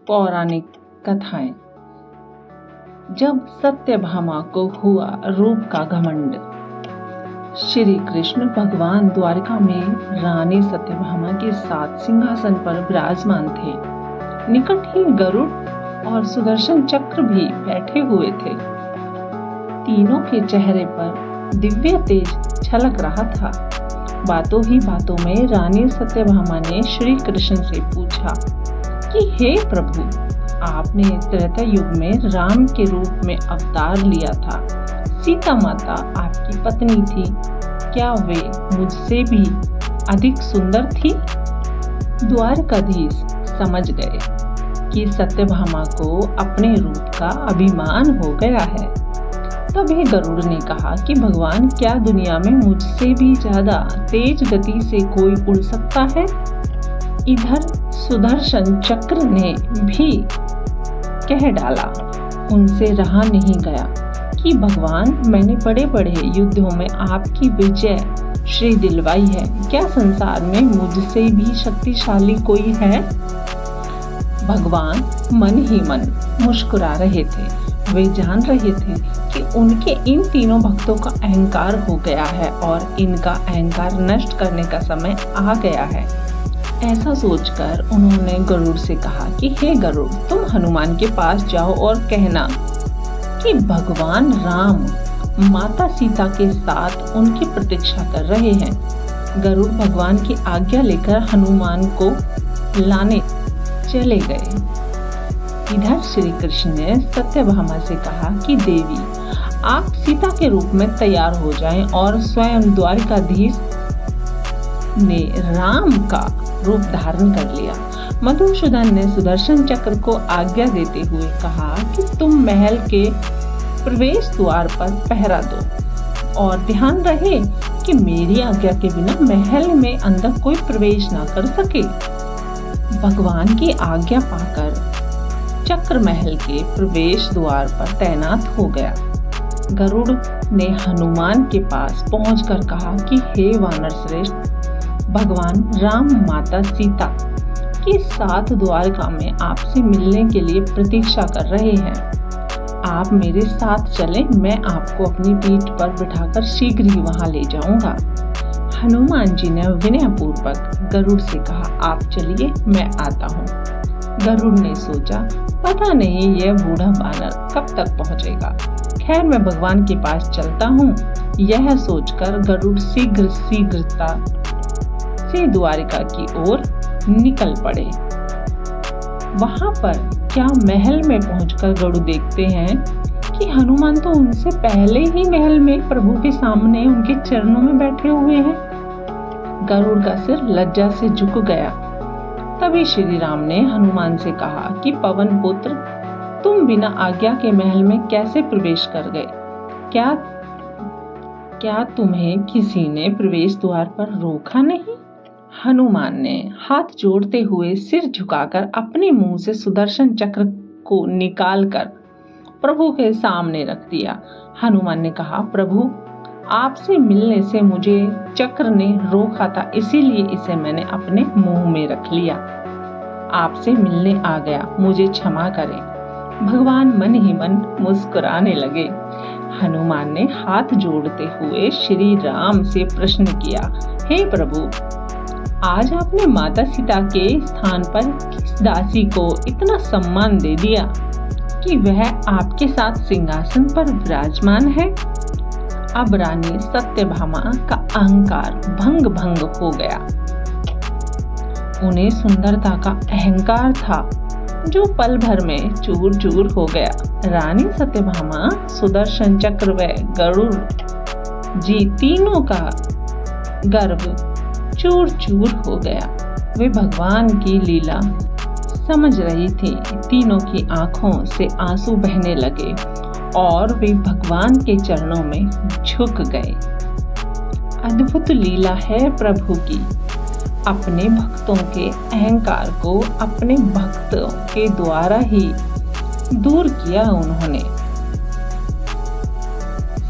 पौराणिक कथाएं। जब सत्यभामा को हुआ रूप का घमंड। श्री कृष्ण भगवान द्वारका में रानी सत्यभामा के साथ सिंहासन पर विराजमान थे। निकट ही गरुड़ और सुदर्शन चक्र भी बैठे हुए थे। तीनों के चेहरे पर दिव्य तेज छलक रहा था। बातों ही बातों में रानी सत्यभामा ने श्री कृष्ण से पूछा कि हे प्रभु, आपने त्रेता युग में राम के रूप में अवतार लिया था। सीता माता आपकी पत्नी थी, क्या वे मुझसे भी अधिक सुंदर थी? द्वारकाधीश समझ गए कि सत्यभामा को अपने रूप का अभिमान हो गया है। तभी गरुड़ ने कहा कि भगवान, क्या दुनिया में मुझसे भी ज्यादा तेज गति से कोई उड़ सकता है? इधर सुदर्शन चक्र ने भी कह डाला, उनसे रहा नहीं गया कि भगवान, मैंने बड़े बड़े युद्धों में आपकी विजय श्री दिलवाई है। क्या संसार में मुझसे भी शक्तिशाली कोई है? भगवान मन ही मन मुस्कुरा रहे थे। वे जान रहे थे कि उनके इन तीनों भक्तों का अहंकार हो गया है और इनका अहंकार नष्ट करने का समय आ गया है। ऐसा सोचकर उन्होंने गरुड़ से कहा कि हे गरुड़, तुम हनुमान के पास जाओ और कहना कि भगवान राम माता सीता के साथ उनकी प्रतीक्षा कर रहे हैं। गरुड़ भगवान की आज्ञा लेकर हनुमान को लाने चले गए। इधर श्री कृष्ण ने सत्यभामा से कहा कि देवी, आप सीता के रूप में तैयार हो जाएं और स्वयं द्वारकाधीश ने राम का रूप धारण कर लिया। मधुसूदन ने सुदर्शन चक्र को आज्ञा देते हुए कहा कि तुम महल के प्रवेश द्वार पर पहरा दो और ध्यान रहे कि मेरी आज्ञा के बिना महल में अंदर कोई प्रवेश ना कर सके। भगवान की आज्ञा पाकर चक्र महल के प्रवेश द्वार पर तैनात हो गया। गरुड़ ने हनुमान के पास पहुंचकर कहा कि हे वानर श्रेष्ठ, भगवान राम माता सीता के साथ द्वारका में आपसे मिलने के लिए प्रतीक्षा कर रहे हैं। आप मेरे साथ चलें, मैं आपको अपनी पीठ पर बिठाकर शीघ्र ही वहां ले जाऊंगा। हनुमान जी ने विनयपूर्वक गरुड़ से कहा, आप चलिए, मैं आता हूँ। गरुड़ ने सोचा, पता नहीं यह बूढ़ा बानर कब तक पहुंचेगा। खैर, मैं भगवान के पास चलता हूँ। यह सोचकर गरुड़ शीघ्रता से द्वारिका की ओर निकल पड़े। वहां पर क्या महल में पहुंचकर गरुड़ देखते हैं कि हनुमान तो उनसे पहले ही महल में प्रभु के सामने उनके चरणों में बैठे हुए हैं। गरुड़ का सिर लज्जा से झुक गया। तभी श्री राम ने हनुमान से कहा कि पवन पुत्र, तुम बिना आज्ञा के महल में कैसे प्रवेश कर गए? क्या तुम्हें किसी ने प्रवेश द्वार पर रोका नहीं? हनुमान ने हाथ जोड़ते हुए सिर झुकाकर अपने मुंह से सुदर्शन चक्र को निकालकर प्रभु के सामने रख दिया। हनुमान ने कहा, प्रभु, आपसे मिलने से मुझे चक्र ने रोका था, इसीलिए इसे मैंने अपने मुंह में रख लिया। आपसे मिलने आ गया, मुझे क्षमा करें। भगवान मन ही मन मुस्कुराने लगे। हनुमान ने हाथ जोड़ते हुए श्री राम से प्रश्न किया, हे प्रभु, आज आपने माता सीता के स्थान पर किस दासी को इतना सम्मान दे दिया कि वह आपके साथ सिंहासन पर विराजमान है? अब रानी सत्यभामा का अहंकार भंग हो गया। उन्हें सुंदरता का अहंकार था जो पल भर में चूर चूर हो गया। रानी सत्यभामा, सुदर्शन चक्र व गरुड़ जी तीनों का गर्व चूर चूर हो गया। वे भगवान की लीला समझ रही थी। तीनों की आंखों से आंसू बहने लगे और वे भगवान के चरणों में झुक गए। अद्भुत लीला है प्रभु की। अपने भक्तों के अहंकार को अपने भक्तों के द्वारा ही दूर किया उन्होंने।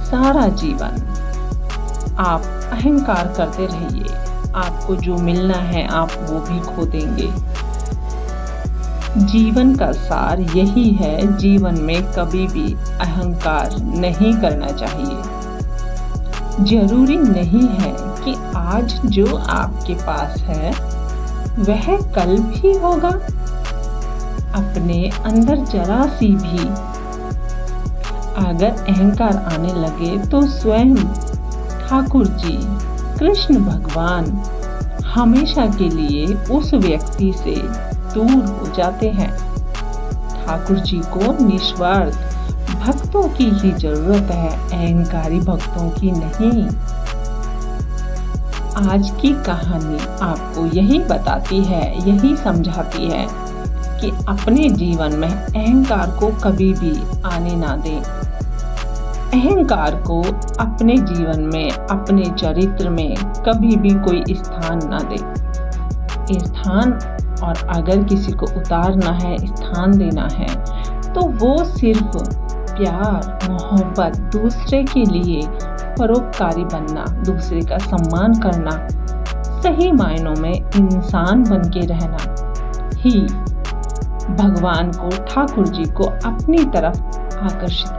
सारा जीवन आप अहंकार करते रहिए, आपको जो मिलना है आप वो भी खो देंगे। जीवन का सार यही है, जीवन में कभी भी अहंकार नहीं करना चाहिए। जरूरी नहीं है कि आज जो आपके पास है वह कल भी होगा। अपने अंदर जरा सी भी अगर अहंकार आने लगे तो स्वयं ठाकुर जी कृष्ण भगवान हमेशा के लिए उस व्यक्ति से दूर हो जाते हैं। ठाकुर जी को निस्वार्थ भक्तों की ही जरूरत है, अहंकारी भक्तों की नहीं। आज की कहानी आपको यही बताती है, यही समझाती है कि अपने जीवन में अहंकार को कभी भी आने ना दें। अहंकार को अपने जीवन में, अपने चरित्र में कभी भी कोई स्थान ना दे। स्थान, और अगर किसी को उतारना है, स्थान देना है, तो वो सिर्फ प्यार, मोहब्बत, दूसरे के लिए परोपकारी बनना, दूसरे का सम्मान करना, सही मायनों में इंसान बन के रहना ही भगवान को, ठाकुर जी को अपनी तरफ आकर्षित